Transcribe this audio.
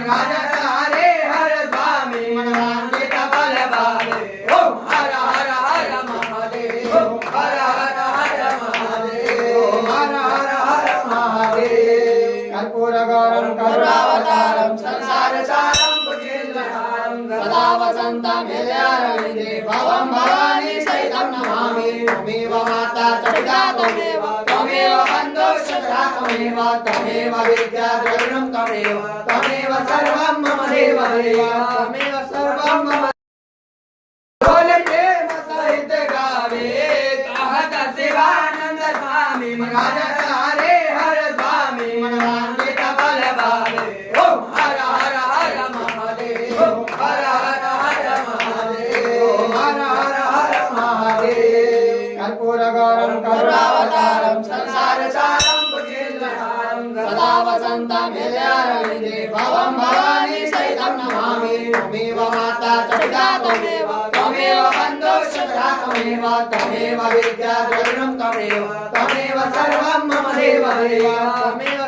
मनगाजर हरे हर स्वामी मनवांछित फल पावे ओम हर हर हर महादेव ओम हर हर हर महादेव ओम हर हर हर महादेव कर्पूरगौरं करुणावतारं संसार सारं भुजगेन्द्रहारं सदा वसन्तं हृदयारविन्दे भवं भवानी सहितं नमामि त्वमेव माता च पिता त्वमेव बन्धुश्च सखा त्वमेव विद्या द्रविणं त्वमेव सर्वं मम देव त्वमेव सर्वं मम बोले प्रेम सहित गावे कहत शिवानंद स्वामी मनगाजर हरे हर स्वामी मनवांछित फल पावे ओम हर हर हर महादेव ओम हर हर हर महादेव ओम हर हर हर महादेव कर्पूरगौरं करुणावतारं संसार सारं भुजगेन्द्रहारं सदा वसन्तं हृदयारविन्दे भवं भवानी सहितं नमामि त्वमेव माता च पिता त्वमेव बन्धुश्च सखा त्वमेव विद्या द्रविणं त्वमेव सर्वं मम देव त्वमेव